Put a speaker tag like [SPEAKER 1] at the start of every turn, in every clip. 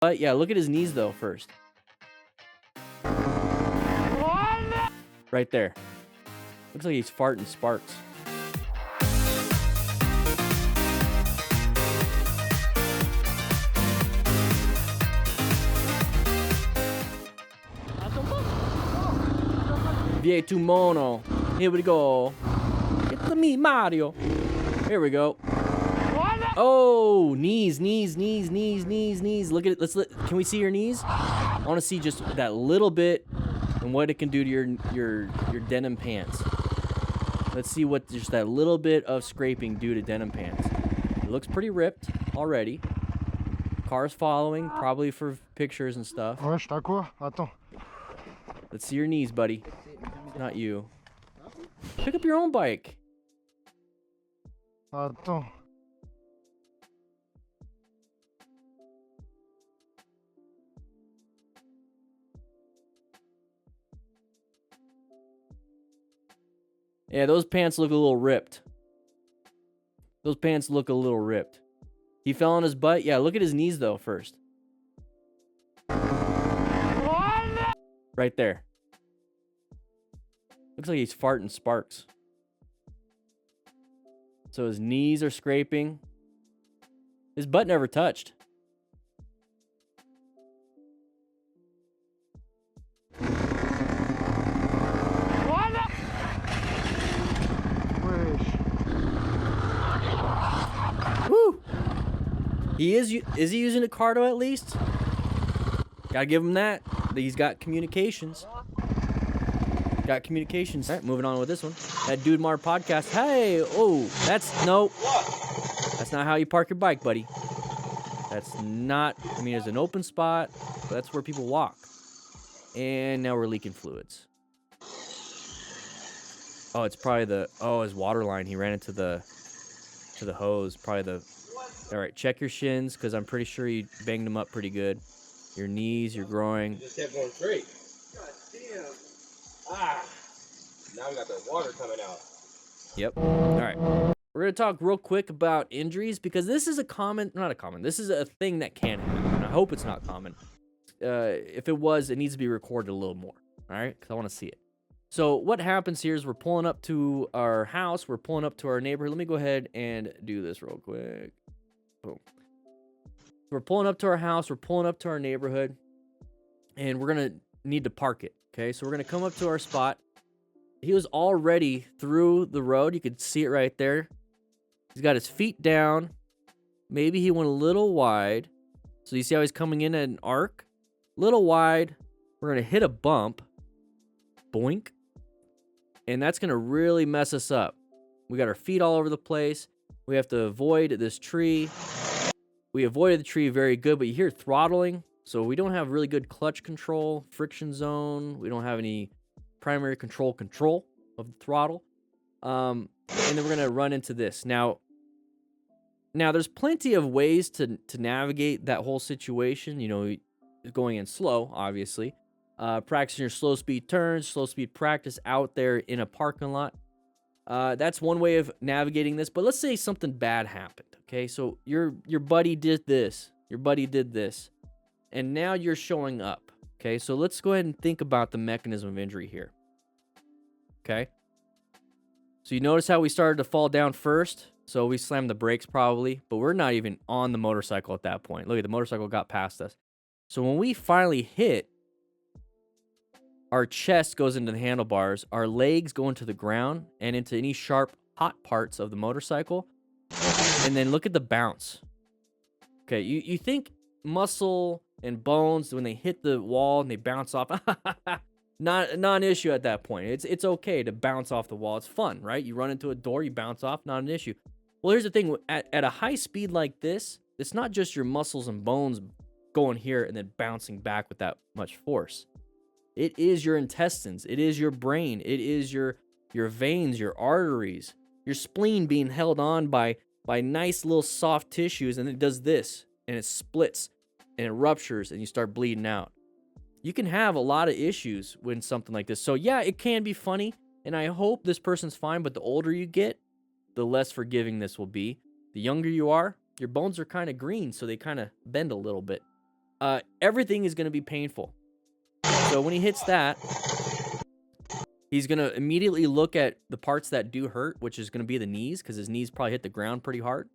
[SPEAKER 1] But yeah, look at his knees though first. Right there. Looks like he's farting sparks. Vie tu mono. Here we go. It's me, Mario. Here we go. Oh, knees. Look at it. Can we see your knees? I want to see just that little bit and what it can do to your denim pants. Let's see what just that little bit of scraping do to denim pants. It looks pretty ripped already. Car's following, probably for pictures and stuff. Let's see your knees, buddy. Not you. Pick up your own bike. Yeah, those pants look a little ripped. Those pants look a little ripped. He fell on his butt. Yeah, look at his knees though first. Right there. Looks like he's farting sparks. So his knees are scraping. His butt never touched. Woo! Is he using a Cardo at least? Gotta give him that. He's got communications. All right, moving on with this one. That Dude Mar podcast. Hey, oh, that's not how you park your bike, buddy. That's not, I mean, there's an open spot, but that's where people walk. And now we're leaking fluids. Oh, it's probably his water line. He ran into the hose. All right, check your shins, because I'm pretty sure you banged them up pretty good. Your knees, your groin.
[SPEAKER 2] Just kept going straight. God damn. Ah. Now we got the water coming out.
[SPEAKER 1] Yep. All right. We're going to talk real quick about injuries, because this is this is a thing that can happen. I hope it's not common. If it was, it needs to be recorded a little more. All right? Because I want to see it. So what happens here is we're pulling up to our house. We're pulling up to our neighborhood. Let me go ahead and do this real quick. Boom. We're pulling up to our house. We're pulling up to our neighborhood. And we're going to need to park it. Okay? So we're going to come up to our spot. He was already through the road. You could see it right there. He's got his feet down. Maybe he went a little wide. So you see how he's coming in at an arc? Little wide. We're going to hit a bump. Boink. And that's going to really mess us up. We got our feet all over the place. We have to avoid this tree. We avoided the tree very good, but you hear throttling. So we don't have really good clutch control, friction zone. We don't have any primary control of the throttle. And then we're going to run into this. Now there's plenty of ways to navigate that whole situation. You know, going in slow, obviously. Practicing your slow speed turns, slow speed practice out there in a parking lot. That's one way of navigating this. But let's say something bad happened. Okay, so your buddy did this. Your buddy did this. And now you're showing up. Okay, so let's go ahead and think about the mechanism of injury here. Okay. So you notice how we started to fall down first? So we slammed the brakes probably, but we're not even on the motorcycle at that point. Look at the motorcycle got past us. So when we finally hit, our chest goes into the handlebars, our legs go into the ground and into any sharp, hot parts of the motorcycle. And then look at the bounce. Okay, you think muscle and bones, when they hit the wall and they bounce off, not an issue at that point. It's okay to bounce off the wall. It's fun, right? You run into a door, you bounce off, not an issue. Well, here's the thing. At a high speed like this, it's not just your muscles and bones going here and then bouncing back with that much force. It is your intestines. It is your brain. It is your veins, your arteries, your spleen being held on by nice little soft tissues, and it does this, and it splits, and it ruptures, and you start bleeding out. You can have a lot of issues when something like this. So yeah, it can be funny, and I hope this person's fine, but the older you get, the less forgiving this will be. The younger you are, your bones are kind of green, so they kind of bend a little bit. everything is going to be painful. So when he hits that, he's going to immediately look at the parts that do hurt, which is going to be the knees, because his knees probably hit the ground pretty hard.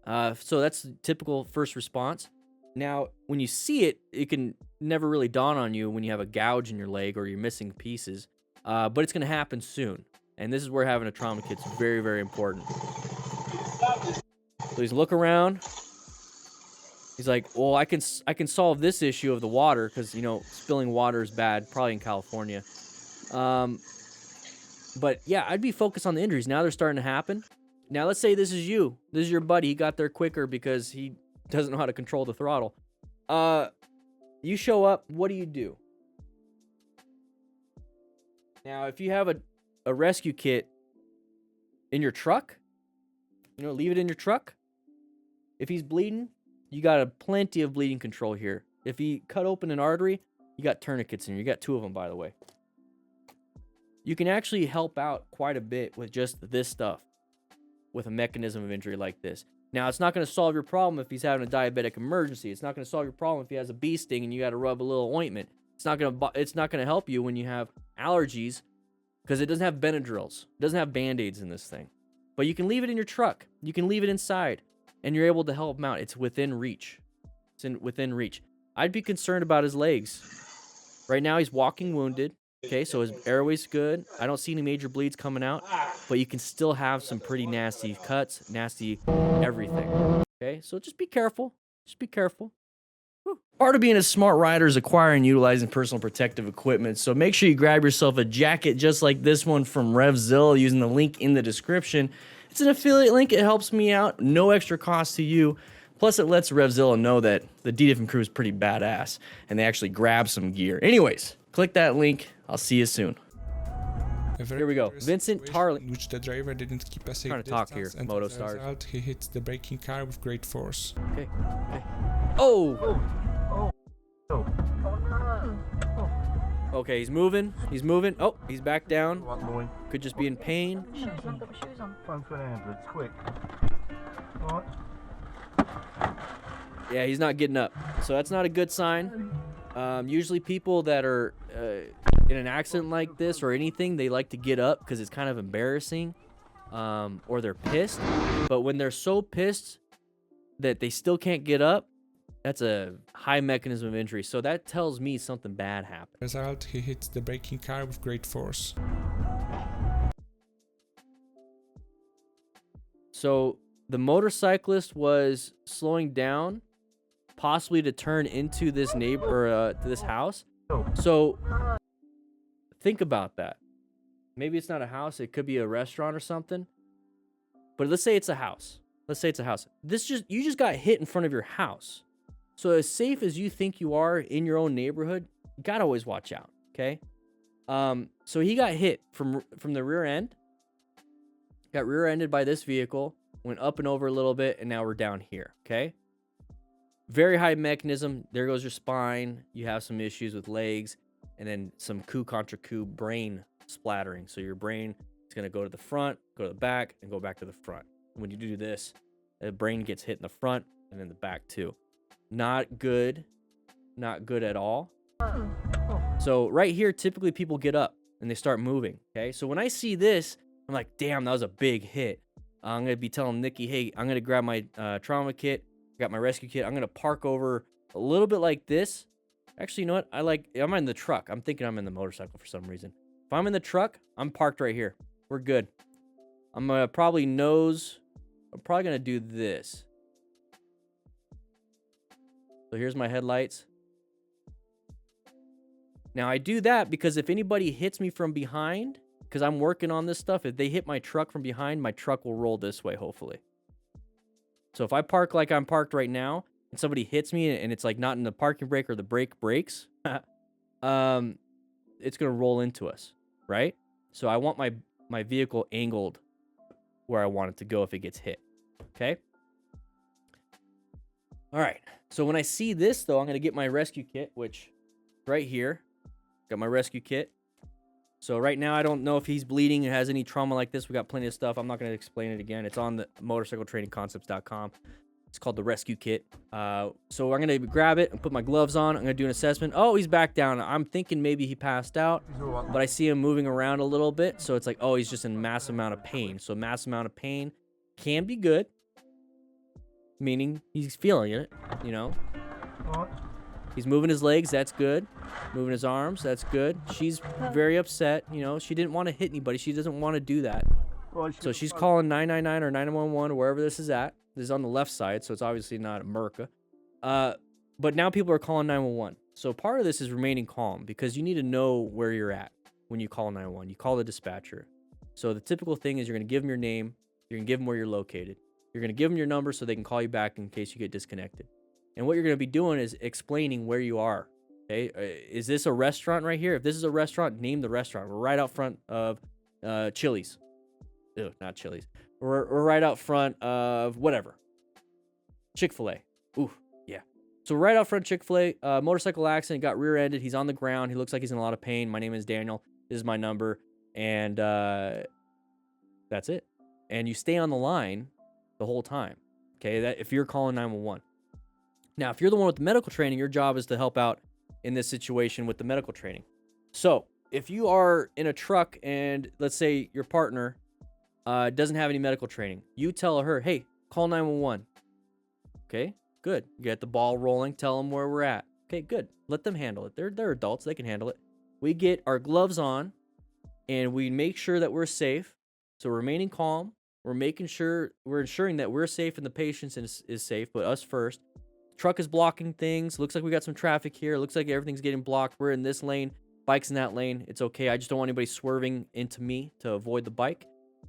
[SPEAKER 1] So that's typical first response. Now, when you see it, it can never really dawn on you when you have a gouge in your leg or you're missing pieces, but it's going to happen soon. And this is where having a trauma kit's very, very important. So he's look around. He's like, well, I can solve this issue of the water because, you know, spilling water is bad, probably in California. But yeah, I'd be focused on the injuries. Now they're starting to happen. Now let's say this is you. This is your buddy. He got there quicker because he doesn't know how to control the throttle. You show up. What do? Now, if you have a rescue kit in your truck, you know, leave it in your truck. If he's bleeding, you got plenty of bleeding control here. If he cut open an artery, you got tourniquets in here. You got 2 of them, by the way. You can actually help out quite a bit with just this stuff, with a mechanism of injury like this. Now, it's not going to solve your problem if he's having a diabetic emergency. It's not going to solve your problem if he has a bee sting and you got to rub a little ointment. It's not going to help you when you have allergies because it doesn't have Benadryls. It doesn't have Band-Aids in this thing. But you can leave it in your truck. You can leave it inside, and you're able to help him out. It's within reach. Within reach. I'd be concerned about his legs. Right now, he's walking wounded. Okay, so his airway's good. I don't see any major bleeds coming out, but you can still have some pretty nasty cuts, nasty everything. Okay, so just be careful. Just be careful. Whew. Part of being a smart rider is acquiring and utilizing personal protective equipment. So make sure you grab yourself a jacket just like this one from REVZILLA using the link in the description. It's an affiliate link. It helps me out. No extra cost to you. Plus, it lets REVZILLA know that the DDFM crew is pretty badass, and they actually grab some gear. Anyways, click that link. I'll see you soon. Here we go. Vincent Tarling.
[SPEAKER 3] Which the driver didn't keep a safe
[SPEAKER 1] trying to talk here,
[SPEAKER 3] and
[SPEAKER 1] Moto
[SPEAKER 3] as a
[SPEAKER 1] Stars.
[SPEAKER 3] result, he hits the braking car with great force.
[SPEAKER 1] Okay. Oh! Okay, he's moving. He's moving. Oh, he's back down. Could just be in pain.
[SPEAKER 2] Quick.
[SPEAKER 1] Yeah, he's not getting up. So that's not a good sign. Usually people that are in an accident like this or anything, they like to get up because it's kind of embarrassing, or they're pissed. But when they're so pissed that they still can't get up, that's a high mechanism of injury. So that tells me something bad happened.
[SPEAKER 3] Result, he hits the braking car with great force.
[SPEAKER 1] So the motorcyclist was slowing down, possibly to turn into this this house. So think about that. Maybe it's not a house. It could be a restaurant or something. But let's say it's a house. You just got hit in front of your house. So as safe as you think you are in your own neighborhood, you gotta always watch out. Okay. So he got hit from the rear end. Got rear-ended by this vehicle. Went up and over a little bit, and now we're down here. Okay. Very high mechanism. There goes your spine. You have some issues with legs, and then some coup contra coup brain splattering. So your brain is going to go to the front, go to the back, and go back to the front. When you do this, the brain gets hit in the front and in the back too. Not good. Not good at all. So right here, typically people get up and they start moving. Okay. So when I see this, I'm like, damn, that was a big hit. I'm going to be telling Nikki, hey, I'm going to grab my trauma kit. Got my rescue kit. I'm going to park over a little bit like this. Actually, you know what? I'm in the truck. I'm thinking I'm in the motorcycle for some reason. If I'm in the truck, I'm parked right here. We're good. I'm going to probably going to do this. So here's my headlights. Now I do that because if anybody hits me from behind, because I'm working on this stuff, if they hit my truck from behind, my truck will roll this way, hopefully. So if I park like I'm parked right now, and somebody hits me and it's like not in the parking brake or the brake breaks, it's going to roll into us, right? So I want my vehicle angled where I want it to go if it gets hit, okay? All right, so when I see this, though, I'm going to get my rescue kit, which right here, got my rescue kit. So right now, I don't know if he's bleeding and has any trauma like this. We got plenty of stuff. I'm not going to explain it again. It's on the motorcycletrainingconcepts.com. It's called the rescue kit. So I'm gonna grab it and put my gloves on. I'm gonna do an assessment. Oh, he's back down. I'm thinking maybe he passed out, but I see him moving around a little bit. So it's like, oh, he's just in massive amount of pain. So massive amount of pain can be good, meaning he's feeling it, you know. He's moving his legs, that's good. Moving his arms, that's good. She's very upset, you know. She didn't want to hit anybody. She doesn't want to do that. So she's calling 999 or 911 or wherever this is at. This is on the left side, so it's obviously not America. But now people are calling 911. So part of this is remaining calm because you need to know where you're at when you call 911. You call the dispatcher. So the typical thing is you're going to give them your name. You're going to give them where you're located. You're going to give them your number so they can call you back in case you get disconnected. And what you're going to be doing is explaining where you are. Okay, is this a restaurant right here? If this is a restaurant, name the restaurant. We're right out front of Chili's. Ew, not Chili's. We're right out front of whatever. Chick-fil-A. Ooh, yeah. So right out front of Chick-fil-A, motorcycle accident, got rear-ended. He's on the ground. He looks like he's in a lot of pain. My name is Daniel. This is my number. And that's it. And you stay on the line the whole time. Okay, that if you're calling 911. Now, if you're the one with the medical training, your job is to help out in this situation with the medical training. So if you are in a truck and let's say your partner doesn't have any medical training, you tell her, hey, call 911. Okay, good. You get the ball rolling. Tell them where we're at. Okay, good. Let them handle it. They're adults. They can handle it. We get our gloves on and we make sure that we're safe. So remaining calm. We're ensuring that we're safe and the patient is safe, but us first. Truck is blocking things. Looks like we got some traffic here. Looks like everything's getting blocked. We're in this lane. Bike's in that lane. It's okay. I just don't want anybody swerving into me to avoid the bike.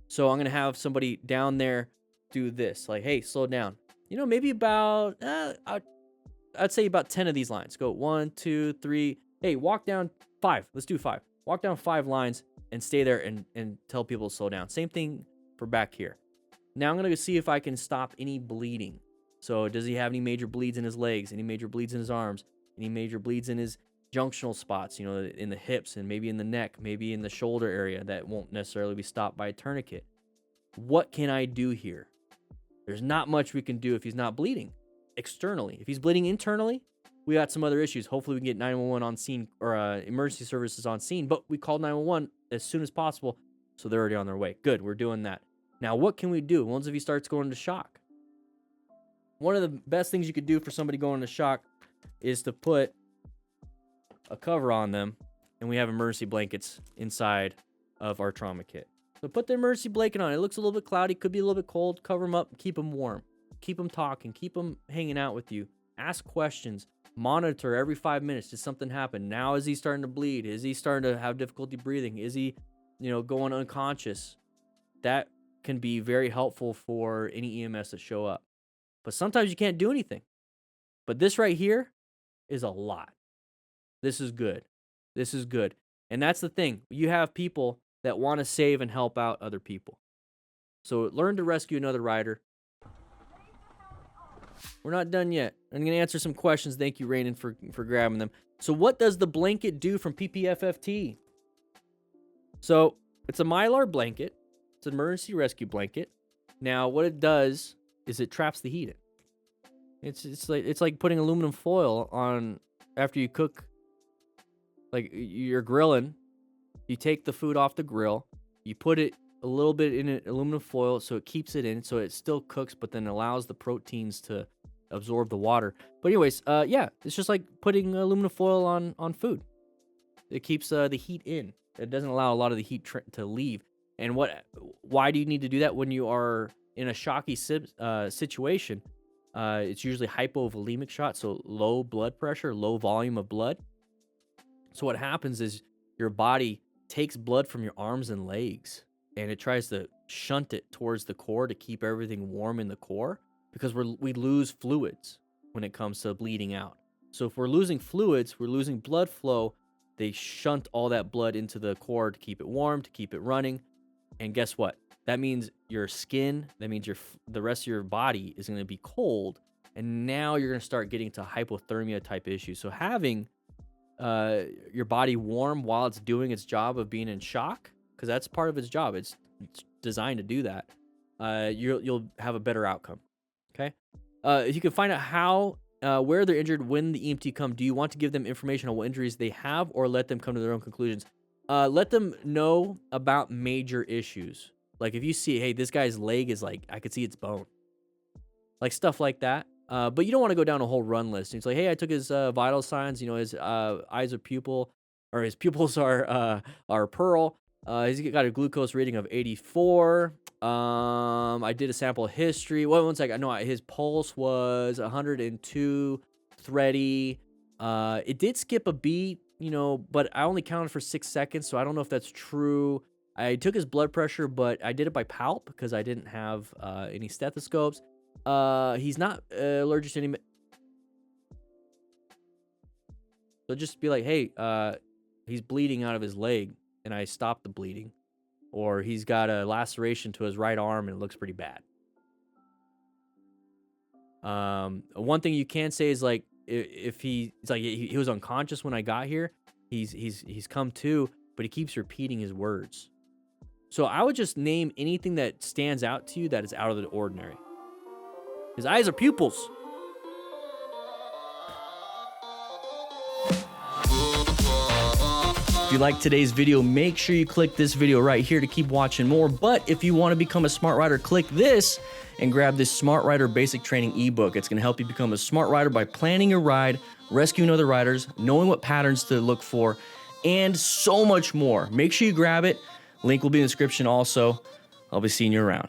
[SPEAKER 1] So I'm going to have somebody down there do this. Like, hey, slow down. You know, maybe about, I'd say about 10 of these lines. Go 1, 2, 3. Hey, walk down 5. Let's do 5. Walk down 5 lines and stay there and tell people to slow down. Same thing for back here. Now I'm going to see if I can stop any bleeding. So does he have any major bleeds in his legs, any major bleeds in his arms, any major bleeds in his junctional spots, you know, in the hips and maybe in the neck, maybe in the shoulder area that won't necessarily be stopped by a tourniquet? What can I do here? There's not much we can do if he's not bleeding externally. If he's bleeding internally, we got some other issues. Hopefully we can get 911 on scene or emergency services on scene, but we called 911 as soon as possible, so they're already on their way. Good, we're doing that. Now, what can we do once if he starts going into shock? One of the best things you could do for somebody going into shock is to put a cover on them, and we have emergency blankets inside of our trauma kit. So put the emergency blanket on. It looks a little bit cloudy, could be a little bit cold. Cover them up, keep them warm. Keep them talking, keep them hanging out with you. Ask questions. Monitor every 5 minutes. Did something happen? Now is he starting to bleed? Is he starting to have difficulty breathing? Is he, going unconscious? That can be very helpful for any EMS to show up. But sometimes you can't do anything. But this right here is a lot. This is good. This is good. And that's the thing. You have people that want to save and help out other people. So learn to rescue another rider. We're not done yet. I'm going to answer some questions. Thank you, Rainin, for grabbing them. So what does the blanket do from PPFFT? So it's a Mylar blanket. It's an emergency rescue blanket. Now, what it does is it traps the heat in. It's like putting aluminum foil on after you cook. Like you're grilling, you take the food off the grill, you put it a little bit in aluminum foil so it keeps it in, so it still cooks, but then allows the proteins to absorb the water. But anyways, yeah, it's just like putting aluminum foil on food. It keeps the heat in. It doesn't allow a lot of the heat to leave. And why do you need to do that when you are in a shocky situation? It's usually hypovolemic shock, so low blood pressure, low volume of blood. So what happens is your body takes blood from your arms and legs, and it tries to shunt it towards the core to keep everything warm in the core, because we lose fluids when it comes to bleeding out. So if we're losing fluids, we're losing blood flow. They shunt all that blood into the core to keep it warm, to keep it running. And guess what? That means your skin, that means the rest of your body is going to be cold. And now you're going to start getting to hypothermia type issues. So having your body warm while it's doing its job of being in shock, because that's part of its job. It's designed to do that. You'll have a better outcome. Okay. If you can find out how, where they're injured when the EMT come, do you want to give them information on what injuries they have or let them come to their own conclusions? Let them know about major issues. Like if you see, hey, this guy's leg is like, I could see its bone. Like stuff like that. But you don't want to go down a whole run list. It's like, hey, I took his vital signs. You know, his eyes are pupil, or his pupils are pearl. He's got a glucose reading of 84. I did a sample history. Well, one second. No, his pulse was 102, thready. It did skip a beat, you know, but I only counted for 6 seconds, so I don't know if that's true. I took his blood pressure, but I did it by palp because I didn't have any stethoscopes. He's not allergic to any. So just be like, hey, he's bleeding out of his leg, and I stopped the bleeding. Or he's got a laceration to his right arm, and it looks pretty bad. One thing you can say is like, if he was unconscious when I got here, he's come to, but he keeps repeating his words. So I would just name anything that stands out to you that is out of the ordinary. His eyes are pupils. If you like today's video, make sure you click this video right here to keep watching more. But if you want to become a smart rider, click this and grab this Smart Rider Basic Training ebook. It's going to help you become a smart rider by planning your ride, rescuing other riders, knowing what patterns to look for, and so much more. Make sure you grab it. Link will be in the description also. I'll be seeing you around.